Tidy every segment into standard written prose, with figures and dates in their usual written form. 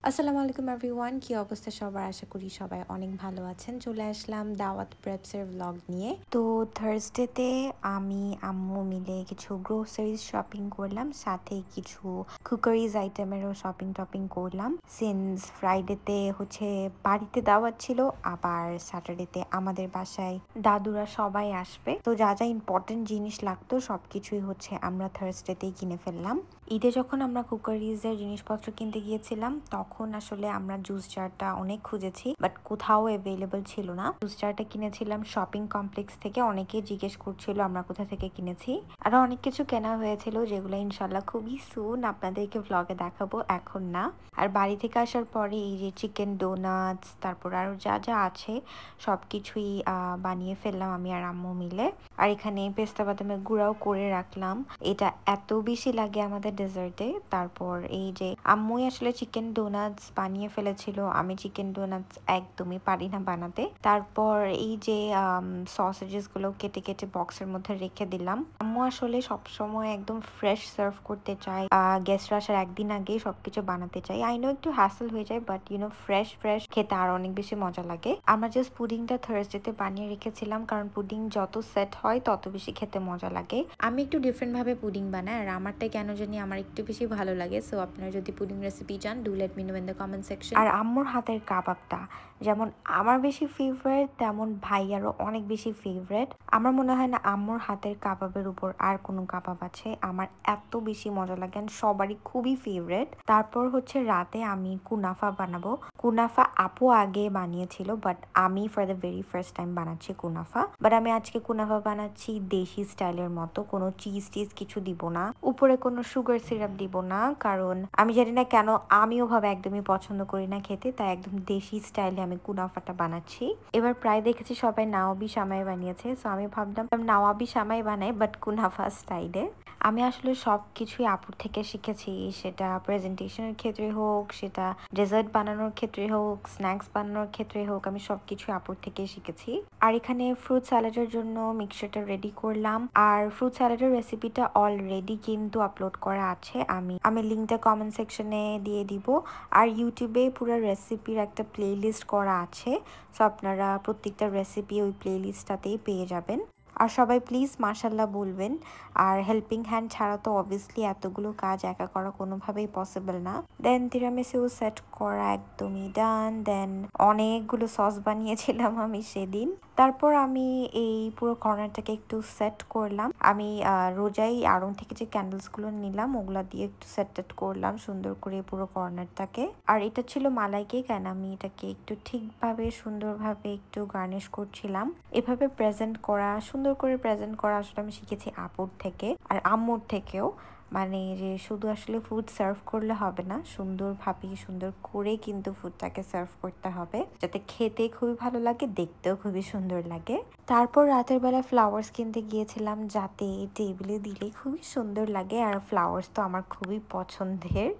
আসসালামু আলাইকুম এভরিওয়ান, কি অবস্থা সবার? আশা করি সবাই অনেক ভালো আছেন। চলে আসলাম দাওয়াত প্রেপসের ব্লগ নিয়ে। তো থার্সডেতে আমি আম্মু মিলে কিছু গ্রোসারিজ শপিং করলাম, সাথে কিছু কুকারিজ আইটেমেরও শপিং করলাম। সিন্স ফ্রাইডেতে হচ্ছে বাড়িতে দাওয়াত ছিল, আবার স্যাটারডেতে আমাদের বাসায় দাদুরা সবাই আসবে। তো যা যা ইম্পর্টেন্ট জিনিস লাগতো সবকিছুই হচ্ছে আমরা থার্সডেতেই কিনে ফেললাম। ঈদে যখন আমরা কুকারিজের জিনিসপত্র কিনতে গিয়েছিলাম তখন আসলে আমরা জুস জারটা অনেক খুঁজেছি, বাট কোথাও অ্যাভেলেবল ছিল না। জুস জারটা কিনেছিলাম শপিং কমপ্লেক্স থেকে। অনেকেই জিজ্ঞেস করছিল আমরা কোথা থেকে কিনেছি। আরো অনেক কিছু কেনা হয়েছিল যেগুলো ইনশাল্লাহ খুবই সুন আপনাদেরকে ব্লগে দেখাবো, এখন না। আর বাড়ি থেকে আসার পরে এই যে চিকেন ডোনাটস, তারপর আরো যা যা আছে সবকিছুই বানিয়ে ফেললাম আমি আর আম্মু মিলে। আর এখানে পেস্তা বাদামের গুঁড়াও করে রাখলাম, এটা এত বেশি লাগে আমাদের ডেজার্টে। তারপর এই যে আম্মুই আসলে চিকেন ডোনাটস বানিয়ে ফেলেছিল, আমি চিকেন ডোনাটস একদমই পারি না বানাতে। তারপর এই যে সসেজেস গুলো কেটে কেটে বক্সের মধ্যে রেখে দিলাম। আম্মু আসলে সবসময় একদম ফ্রেশ সার্ভ করতে চায়, গেস্টরা আসার একদিন আগেই সবকিছু বানাতে চাই। আই নো একটু হ্যাসেল হয়ে যায়, বাট ফ্রেশ খেতে আর অনেক বেশি মজা লাগে। আমরা জাস্ট পুডিংটা থার্সডেতে বানিয়ে রেখেছিলাম, কারণ পুডিং যত সেট হয় তত বেশি খেতে মজা লাগে। আমি একটু ডিফারেন্ট ভাবে পুডিং বানাই, আর আমারটা কেন জানি আমার একটু বেশি ভালো লাগে। সো আপনারা যদি পুডিং রেসিপি চান, do let me know in the comment section. আর আম্মুর হাতের কাবাবটা যেমন আমার বেশি ফেভারিট, তেমন ভাইয়ারও অনেক বেশি ফেভারিট। আমার মনে হয় না আম্মুর হাতের কাবাবের উপর আর কোনো কাবাব আছে। আমার এত বেশি মজা লাগে, সবারই খুবই ফেভারিট। তারপর হচ্ছে রাতে আমি কুনাফা বানাবো। কুনাফা আপু আগে বানিয়েছিল, বাট আমি for the very first time বানাচ্ছি কুনাফা। বাট আমি আজকে কুনাফা বানাচ্ছি দেশি স্টাইলের মতো, কোনো চিজ কিছু দিব না, উপরে কোনো সুগার সিরাপ দিব না, কারণ আমি জানি না কেন আমিও ভাবে একদমই পছন্দ করি না খেতে, তাই একদম দেশি স্টাইলে আমি কুনাফাটা বানাচ্ছি। এবার প্রায় দেখেছি সবাই নাওয়াবি সামাই বানিয়েছে, সো আমি ভাবলাম নাওয়াবি সামাই বানাই বাট কুনাফা স্টাইলে। আমি আসলে সব কিছুই আপুর থেকে শিখেছি, সেটা প্রেজেন্টেশনের ক্ষেত্রে হোক, সেটা ডেজার্ট বানানোর ক্ষেত্রে হোক, স্ন্যাক্স বানানোর ক্ষেত্রে হোক, আমি সবকিছু আপুর থেকে শিখেছি। আর এখানে ফ্রুট স্যালাডের জন্য মিক্সচারটা রেডি করলাম, আর ফ্রুট স্যালাডের রেসিপিটা অলরেডি কিন্তু আপলোড করা আছে, আমি লিঙ্কটা কমেন্ট সেকশনে দিয়ে দিব। আর ইউটিউবে পুরো রেসিপির একটা প্লে লিস্ট করা আছে, সো আপনারা প্রত্যেকটা রেসিপি ওই প্লে লিস্টটাতেই পেয়ে যাবেন। আর সবাই প্লিজ মাশাল্লাহ বলবেন। আর হেল্পিং হ্যান্ড ছাড়া তো অবভিয়াসলি এতগুলো কাজ একা করা কোনোভাবেই পসিবল না। দেন তিরামিসু সেট করা একদমই ডান। দেন অনেকগুলো সস বানিয়েছিলাম আমি সেদিন। তারপর আমি এই পুরো কর্নারটাকে একটু সেট করলাম। আমি রোজাই আড়ং থেকে যে ক্যান্ডেলস গুলো নিলাম ওগুলা দিয়ে একটু সেট করলাম সুন্দর করে পুরো কর্নারটাকে। আর এটা ছিল মালাই কেক, অ্যান্ড আমি এটাকে একটু ঠিকভাবে সুন্দরভাবে একটু গার্নিশ করছিলাম। এভাবে প্রেজেন্ট করা, সুন্দর করে প্রেজেন্ট করা আসলে আমি শিখেছি আপুর থেকে আর আম্মুর থেকেও। মানে যে শুধু আসলে ফুড সার্ভ করলে হবে না, সুন্দরভাবে সুন্দর করে কিন্তু ফুডটাকে সার্ভ করতে হবে, যাতে খেতে খুবই ভালো লাগে, দেখতেও খুবই সুন্দর লাগে। তারপর রাতের বেলা ফ্লাওয়ার্স কিনতে গিয়েছিলাম, যাতে টেবিলে দিলে খুবই সুন্দর লাগে। আর ফ্লাওয়ার্স তো আমার খুবই পছন্দের,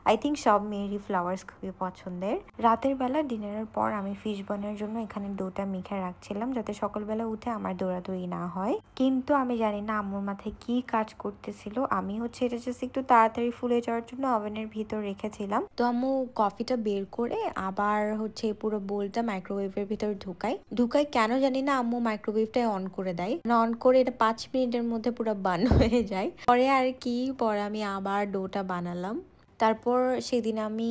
আই থিঙ্ক সব মেয়েরই ফ্লাওয়ার্স খুবই পছন্দের। রাতের বেলা ডিনারের পর আমি ফিশ বনের জন্য এখানে ডোটা মেখে রাখছিলাম, যাতে সকালবেলা উঠে আমার দৌড়াদৌড়ি না হয়। কিন্তু আমি জানি না আম্মুর মাথায় কি কাজ করতেছিল। আমি হচ্ছে এটা জাস্ট একটু তাড়াতাড়ি ফুলে যাওয়ার জন্য ওভেনের ভিতর রেখেছিলাম। তো আম্মু কফিটা বের করে আবার হচ্ছে পুরো বোলটা মাইক্রোওয়েভের ভিতর ঢুকাই কেন জানি না আম্মু মাইক্রোওয়েভটাই অন করে দেয়, অন করে এটা 5 মিনিটের মধ্যে পুরো বান হয়ে যায়। পরে আমি আবার ডোটা বানালাম। তারপর সেদিন আমি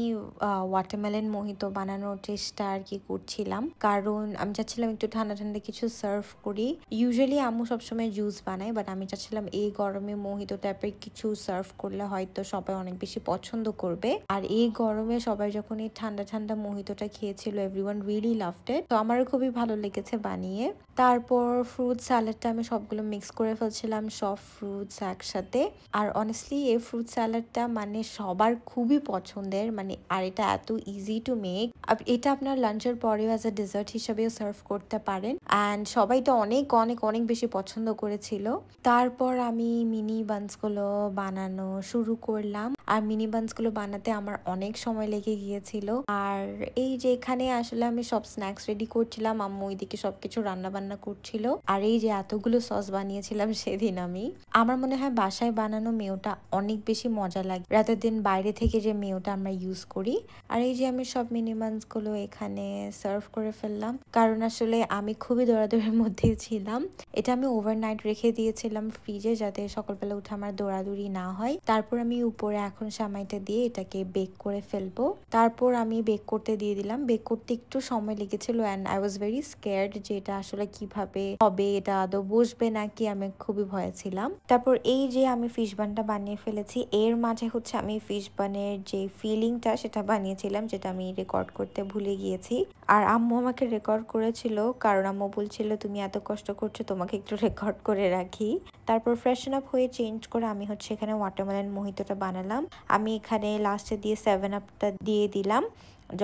ওয়াটারমেলন মোহিতো বানানোর চেষ্টা আর কি করছিলাম, কারণ আমি চাচ্ছিলাম একটু ঠান্ডা ঠান্ডা কিছু সার্ভ করি। ইউজুয়ালি আম্মু সবসময় জুস বানায়, বাট আমি চাচ্ছিলাম এই গরমে মোহিতো টাইপের কিছু সার্ভ করলে হয়তো সবাই অনেক বেশি পছন্দ করবে। আর এই গরমে সবাই যখন এই ঠান্ডা ঠান্ডা মোহিতোটা খেয়েছিল, এভরিওয়ান রিয়েলি লাভড ইট। তো আমারও খুবই ভালো লেগেছে বানিয়ে। তারপর ফ্রুট স্যালাডটা আমি সবগুলো মিক্স করে ফেলছিলাম, সব ফ্রুটস একসাথে। আর অনেস্টলি এই ফ্রুট স্যালাডটা মানে সবার খুবই পছন্দের, মানে আর এটা এত ইজি টু মেক। এটা আপনার লাঞ্চের পরেও অ্যাজ এ ডেজার্ট হিসেবেও সার্ভ করতে পারেন, অ্যান্ড সবাই তো অনেক অনেক অনেক বেশি পছন্দ করেছিল। তারপর আমি মিনি বানসগুলো বানানো শুরু করলাম। আর মিনি বানসগুলো বানাতে আমার অনেক সময় লেগে গিয়েছিল। আর এই যে এখানে আসলে আমি সব স্ন্যাক্স রেডি করছিলাম, আম্মু ওইদিকে সবকিছু রান্না বান্না করছিল। আর এই যে এতগুলো সস বানিয়েছিলাম সেদিন আমি, আমার মনে হয় বাসায় বানানো মেয়োটা অনেক বেশি মজা লাগে রাতের দিন বাইরে থেকে যে মেয়োটা আমরা ইউজ করি। আর এই যে আমি সব মিনি বানসগুলো এখানে সার্ভ করে ফেললাম, কারণ আসলে আমি খুবই দৌড়াদৌড়ির মধ্যে ছিলাম। এটা আমি ওভারনাইট রেখে দিয়েছিলাম ফ্রিজে, যাতে সকালবেলা উঠে আমার দৌড়াদৌড়ি না হয়। তারপর আমি উপরে এখন সামাইটা দিয়ে এটাকে বেক করে ফেলবো। তারপর আমি বেক করতে দিয়ে দিলাম। বেক করতে একটু সময় লেগেছিল and I was very scared যে এটা আসলে কিভাবে হবে, এটা আদৌ বসবে নাকি, আমি খুবই ভয়ে ছিলাম। তারপর এই যে আমি ফিশ বানটা বানিয়ে ফেলেছি। এর মাঝে হচ্ছে আমি ফিশ বানের যে ফিলিংটা সেটা বানিয়েছিলাম, যেটা আমি রেকর্ড করতে ভুলে গিয়েছি। আর আম্মু আমাকে রেকর্ড করেছিল, কারণ আম্মু বলছিল তুমি এত কষ্ট করছো, তোমাকে একটু রেকর্ড করে রাখি। তারপর ফ্রেশন আপ হয়ে চেঞ্জ করে আমি হচ্ছে এখানে ওয়াটারমেলন মোহিতোটা বানালাম। আমি এখানে লাস্টে দিয়ে 7 আপটা দিয়ে দিলাম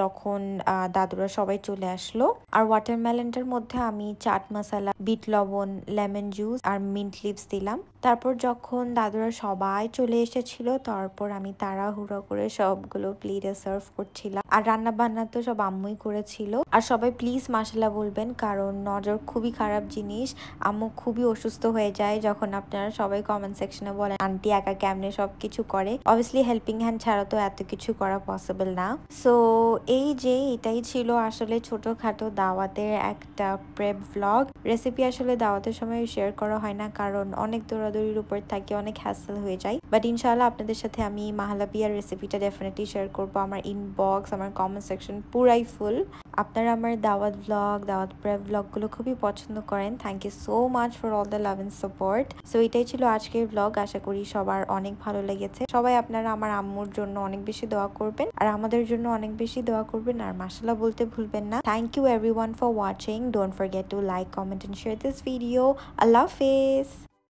যখন দাদুরা সবাই চলে আসলো। আর ওয়াটারমেলনটার মধ্যে আমি চাট মশলা, বিট লবণ, লেমন জুস আর মিন্ট লিভস দিলাম। তারপর যখন দাদুরা সবাই চলে এসেছিল, তারপর আমি তাড়াহুড়ো করে সবগুলো প্লেটে সার্ভ করছিলাম। আর রান্না বান্না তো সব আম্মুই করেছিল। আর সবাই প্লিজ মাশাআল্লাহ বলবেন, কারণ নজর খুবই খারাপ জিনিস। আম্মু খুবই অসুস্থ হয়ে যায় যখন আপনারা সবাই কমেন্ট সেকশনে বলেন আন্টি একা কেমনে সবকিছু করে। অবভিয়াসলি হেল্পিং হ্যান্ড ছাড়া তো এত কিছু করা পসিবল না। সো এই যে এটাই ছিল আসলে ছোটখাটো দাওয়াতের একটা প্রেপ ভ্লগ রেসিপি। আসলে দাওয়াতের সময় শেয়ার করা হয় না, কারণ অনেক দৌড়াদৌড়ির উপর থাকে, অনেক হ্যাসেল হয়ে যায়। বাট ইনশাআল্লাহ আপনাদের সাথে আমি মাহলাবিয়ার রেসিপিটা ডেফিনেটলি শেয়ার করবো। আমার ইনবক্স, আমার কমেন্ট সেকশন পুরাই ফুল। আপনারা আমার দাওয়াত ভ্লগ, দাওয়াত প্রেপ ভ্লগগুলো খুবই পছন্দ করেন। Thank you so much for all the love and support. So এটাই ছিল আজকের ভ্লগ। আশা করি সবার অনেক ভালো লেগেছে। সবাই আপনারা আমার আম্মুর জন্য অনেক বেশি দোয়া করবেন, আর আমাদের জন্য অনেক বেশি দোয়া করবেন, আর মাশাআল্লাহ বলতে ভুলবেন না। Thank you everyone for watching. Don't forget to like, comment and share this video. আল্লাহ হাফেজ।